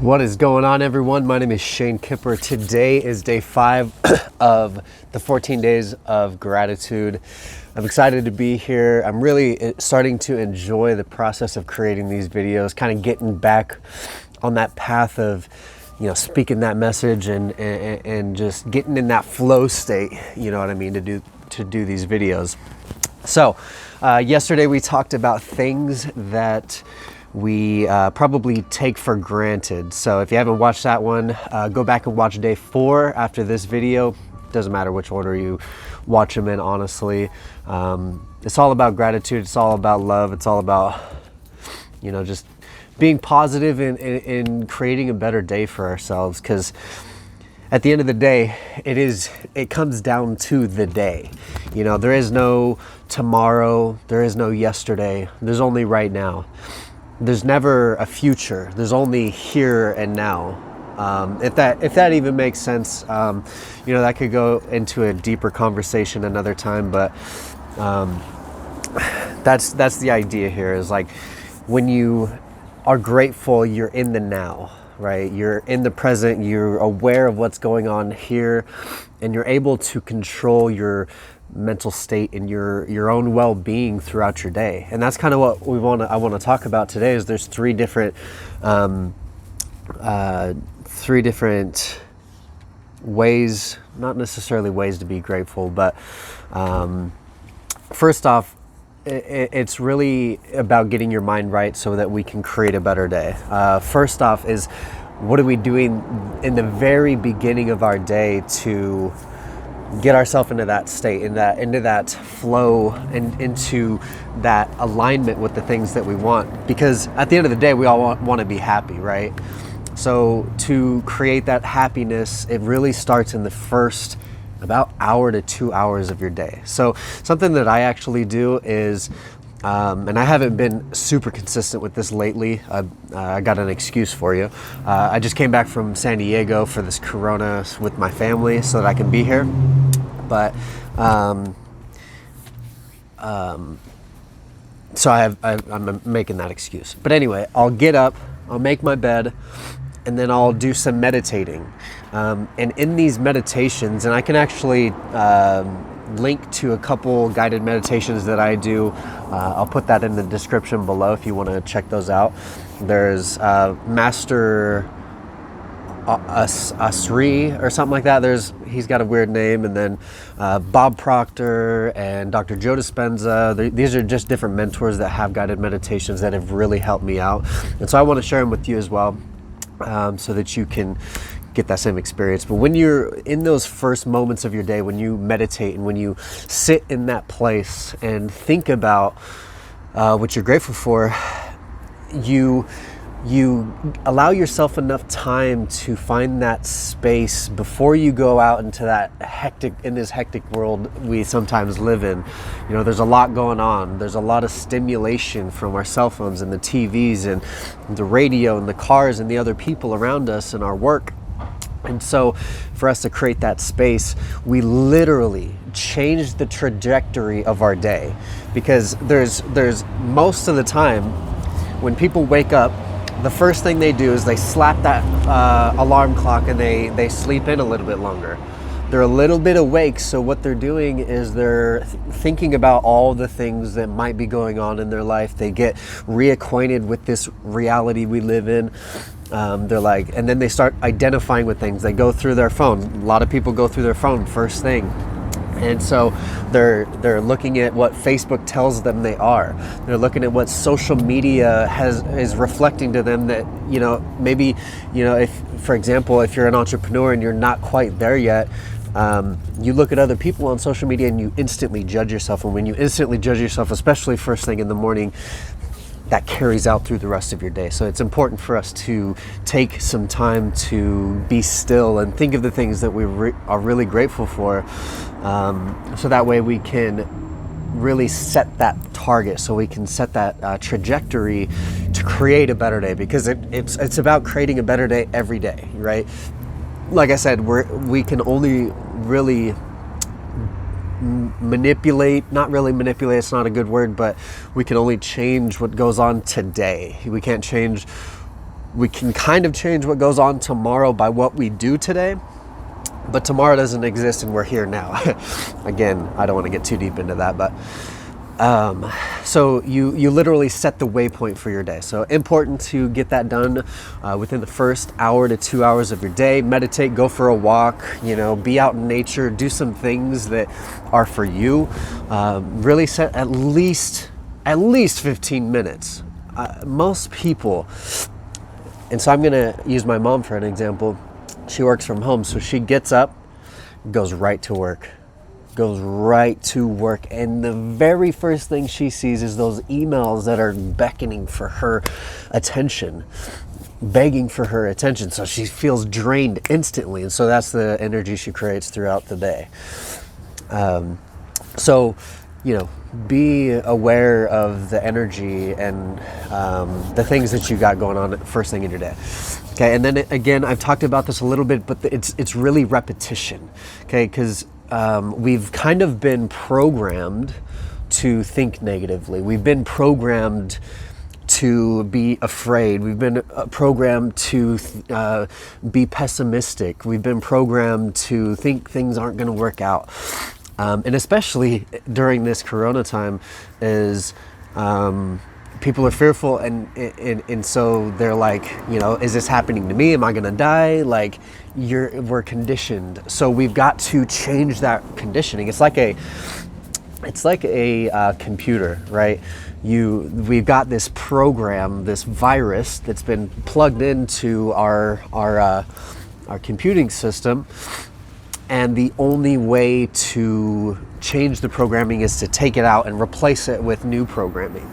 What is going on, everyone? My name is Shane Kipper. Today is day 5 of the 14 days of gratitude. I'm excited to be here. I'm really starting to enjoy the process of creating these videos, kind of getting back on that path of, speaking that message and just getting in that flow state, you know what I mean, to do these videos. So, yesterday we talked about things that we probably take for granted. So if you haven't watched that one, go back and watch day 4 after this video. Doesn't matter which order you watch them in, honestly. It's all about gratitude. It's all about love. It's all about, just being positive and creating a better day for ourselves. Because at the end of the day, it comes down to the day. There is no tomorrow. There is no yesterday. There's only right now. There's never a future. There's only here and now. If that even makes sense, that could go into a deeper conversation another time. But that's the idea here. Is like when you are grateful, you're in the now, right? You're in the present. You're aware of what's going on here, and you're able to control your mental state and your own well-being throughout your day. And that's kind of what I want to talk about today. Is there's three different ways, not necessarily ways to be grateful, but first off, it's really about getting your mind right so that we can create a better day. First off is, what are we doing in the very beginning of our day to get ourselves into that state, into that flow, and into that alignment with the things that we want? Because at the end of the day, we all want to be happy, right? So to create that happiness, it really starts in the first about hour to 2 hours of your day. So something that I actually do is, and I haven't been super consistent with this lately. I got an excuse for you. I just came back from San Diego for this Corona with my family so that I can be here. But so I'm making that excuse. But anyway, I'll get up, I'll make my bed, and then I'll do some meditating. And in these meditations, and I can actually link to a couple guided meditations that I do. I'll put that in the description below if you want to check those out. There's Master Asri or something like that. He's got a weird name. And then Bob Proctor and Dr. Joe Dispenza. These are just different mentors that have guided meditations that have really helped me out. And so I want to share them with you as well, so that you can get that same experience. But when you're in those first moments of your day, when you meditate and when you sit in that place and think about what you're grateful for, you allow yourself enough time to find that space before you go out into this hectic world we sometimes live in. There's a lot going on. There's a lot of stimulation from our cell phones and the TVs and the radio and the cars and the other people around us and our work. And so for us to create that space, we literally change the trajectory of our day. Because there's most of the time when people wake up, the first thing they do is they slap that alarm clock and they sleep in a little bit longer. They're a little bit awake, so what they're doing is they're thinking about all the things that might be going on in their life. They get reacquainted with this reality we live in. And then they start identifying with things. They go through their phone. A lot of people go through their phone first thing. And so they're looking at what Facebook tells them they are. They're looking at what social media is reflecting to them that, maybe, if, for example, if you're an entrepreneur and you're not quite there yet, you look at other people on social media and you instantly judge yourself. And when you instantly judge yourself, especially first thing in the morning, that carries out through the rest of your day. So it's important for us to take some time to be still and think of the things that we are really grateful for, so that way we can really set that target, so we can set that trajectory to create a better day, because it's about creating a better day every day, right? Like I said, we can only really not really manipulate, it's not a good word, but we can only change what goes on today. We can't change We can kind of change what goes on tomorrow by what we do today, but tomorrow doesn't exist and we're here now. Again, I don't want to get too deep into that, but so you literally set the waypoint for your day. So important to get that done within the first hour to 2 hours of your day. Meditate, go for a walk, be out in nature, do some things that are for you. Really set at least 15 minutes. Most people, and so I'm gonna use my mom for an example. She works from home, so she gets up, goes right to work. And the very first thing she sees is those emails that are beckoning for her attention, begging for her attention. So she feels drained instantly. And so that's the energy she creates throughout the day. So be aware of the energy and the things that you got going on first thing in your day. Okay, and then again, I've talked about this a little bit, but it's really repetition. Okay, because we've kind of been programmed to think negatively. We've been programmed to be afraid. We've been programmed to be pessimistic. We've been programmed to think things aren't going to work out. And especially during this Corona time, is people are fearful, and so they're like, is this happening to me? Am I gonna die? Like, we're conditioned. So we've got to change that conditioning. It's like a computer, right? We've got this program, this virus that's been plugged into our computing system. And the only way to change the programming is to take it out and replace it with new programming.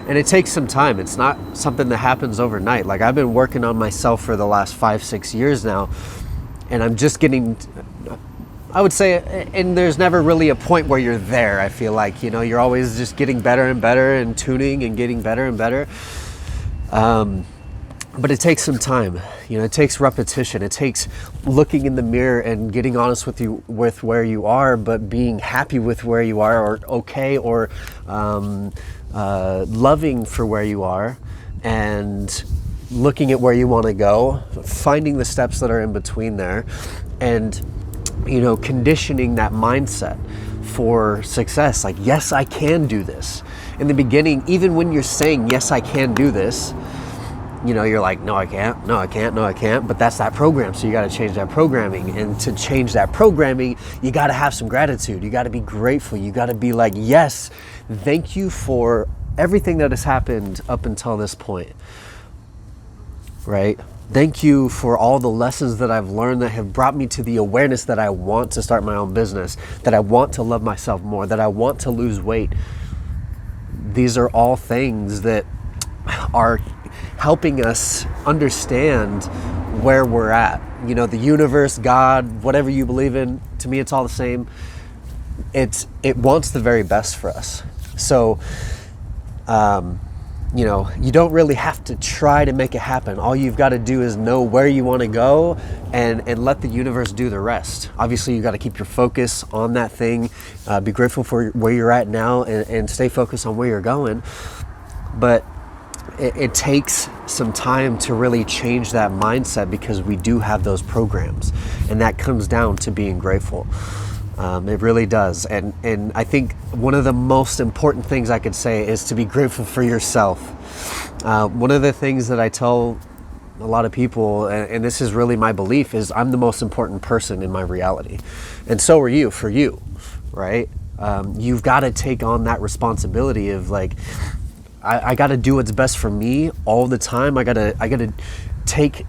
And it takes some time. It's not something that happens overnight. Like, I've been working on myself for the last 5-6 years now, and I'm just getting, I would say, and there's never really a point where you're there. I feel like, you're always just getting better and better and tuning and getting better and better. But it takes some time. It takes repetition. It takes looking in the mirror and getting honest with where you are, but being happy with where you are, or okay, or loving for where you are, and looking at where you want to go, finding the steps that are in between there, and conditioning that mindset for success. Like, yes, I can do this. In the beginning, even when you're saying, yes, I can do this, you're like, no, I can't, no, I can't, no, I can't. But that's that program. So you got to change that programming. And to change that programming, you got to have some gratitude. You got to be grateful. You got to be like, yes, thank you for everything that has happened up until this point, right? Thank you for all the lessons that I've learned that have brought me to the awareness that I want to start my own business, that I want to love myself more, that I want to lose weight. These are all things that are helping us understand where we're at. The universe, God, whatever you believe in, to me it's all the same. It wants the very best for us. So you don't really have to try to make it happen. All you've got to do is know where you want to go and let the universe do the rest. Obviously, you got to keep your focus on that thing, be grateful for where you're at now, and stay focused on where you're going. But it takes some time to really change that mindset, because we do have those programs, and that comes down to being grateful. It really does. And I think one of the most important things I could say is to be grateful for yourself. One of the things that I tell a lot of people, and this is really my belief, is I'm the most important person in my reality. And so are you, for you, right? You've got to take on that responsibility of like, I got to do what's best for me all the time. I got to take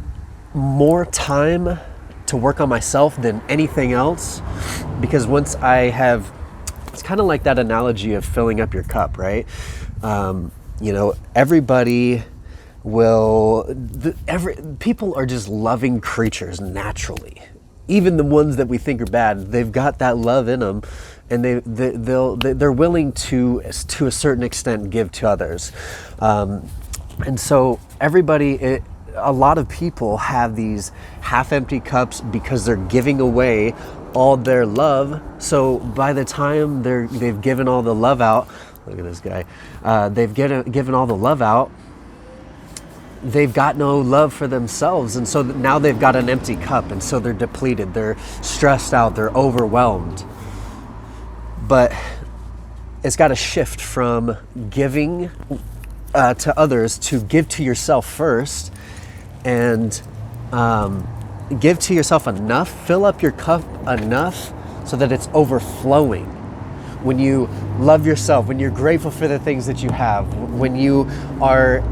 more time to work on myself than anything else, because once I have, it's kind of like that analogy of filling up your cup, right? Everybody people are just loving creatures naturally. Even the ones that we think are bad, they've got that love in them, and they're willing to a certain extent give to others. And so everybody, a lot of people have these half-empty cups because they're giving away all their love. So by the time they've given all the love out, look at this guy, they've given all the love out, they've got no love for themselves. And so now they've got an empty cup. And so they're depleted. They're stressed out. They're overwhelmed. But it's got to shift from giving to others to give to yourself first, and give to yourself enough, fill up your cup enough so that it's overflowing. When you love yourself, when you're grateful for the things that you have, when you are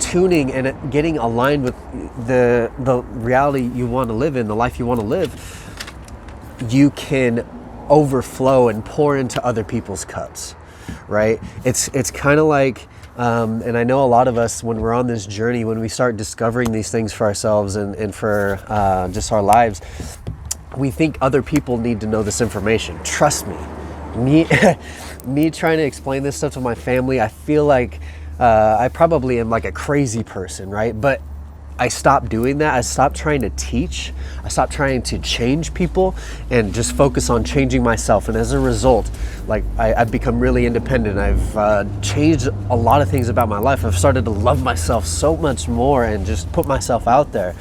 tuning and getting aligned with the reality you want to live in, the life you want to live, you can overflow and pour into other people's cups, right? It's kind of like, and I know a lot of us, when we're on this journey, when we start discovering these things for ourselves and for just our lives, we think other people need to know this information. Trust me. Me trying to explain this stuff to my family, I feel like I probably am like a crazy person, right? But I stopped doing that. I stopped trying to teach. I stopped trying to change people and just focus on changing myself. And as a result, like I've become really independent. I've changed a lot of things about my life. I've started to love myself so much more and just put myself out there.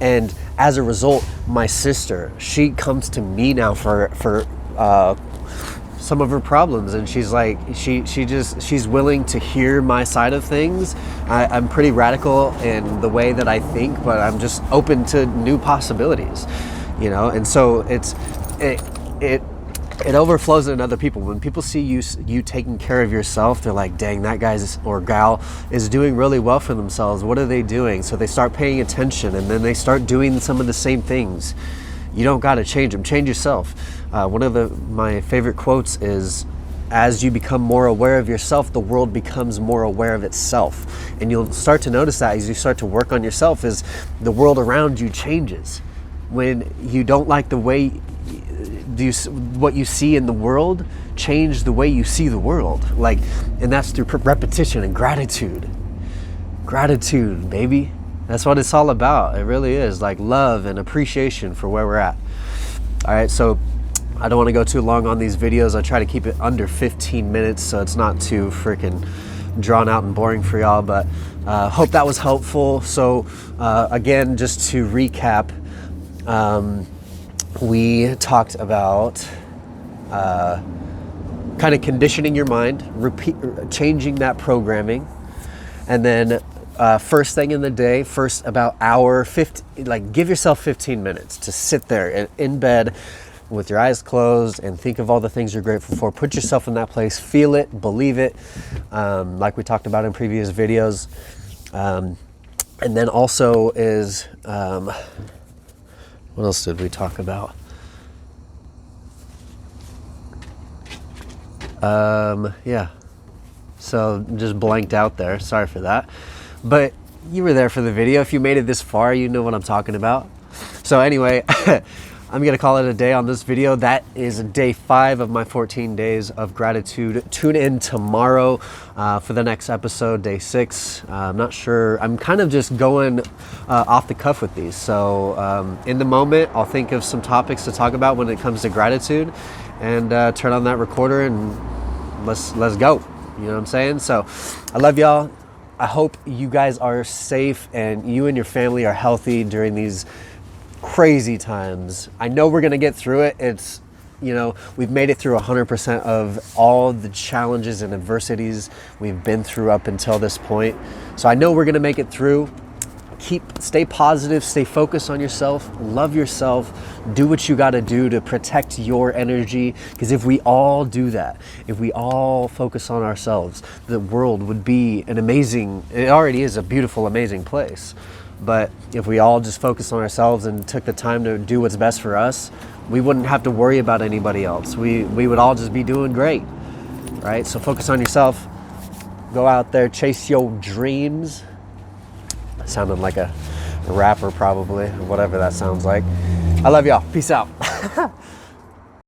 And as a result, my sister, she comes to me now for some of her problems, and she's like, she's willing to hear my side of things. I'm pretty radical in the way that I think, but I'm just open to new possibilities, you know. And so it overflows in other people. When people see you taking care of yourself, they're like, dang, that guy or gal is doing really well for themselves. What are they doing? So they start paying attention, and then they start doing some of the same things. You don't got to change them. Change yourself. One of my favorite quotes is, as you become more aware of yourself, the world becomes more aware of itself. And you'll start to notice that as you start to work on yourself, is the world around you changes. When you don't like the way what you see in the world, change the way you see the world. And that's through repetition and gratitude. Gratitude, baby. That's what it's all about. It really is, like love and appreciation for where we're at. All right, so I don't want to go too long on these videos. I try to keep it under 15 minutes so it's not too freaking drawn out and boring for y'all, but hope that was helpful. So again, just to recap, we talked about kind of conditioning your mind, changing that programming, and then first thing in the day, first about hour, 50, like give yourself 15 minutes to sit there in bed with your eyes closed and think of all the things you're grateful for. Put yourself in that place, feel it, believe it, like we talked about in previous videos. And then also is, what else did we talk about? Yeah, so just blanked out there, sorry for that. But you were there for the video. If you made it this far, you know what I'm talking about. So anyway, I'm gonna call it a day on this video. That is day 5 of my 14 days of gratitude. Tune in tomorrow for the next episode, day 6. I'm not sure, I'm kind of just going off the cuff with these. So in the moment, I'll think of some topics to talk about when it comes to gratitude, and turn on that recorder and let's go. You know what I'm saying? So I love y'all. I hope you guys are safe and you and your family are healthy during these crazy times. I know we're gonna get through it. It's, you know, we've made it through 100% of all the challenges and adversities we've been through up until this point. So I know we're gonna make it through. Stay positive, stay focused on yourself, love yourself, do what you gotta do to protect your energy. Because if we all do that, if we all focus on ourselves, the world would be an amazing, it already is a beautiful, amazing place. But if we all just focused on ourselves and took the time to do what's best for us, we wouldn't have to worry about anybody else. We would all just be doing great, right? So focus on yourself, go out there, chase your dreams. Sounded like a rapper probably, or whatever that sounds like. I love y'all. Peace out.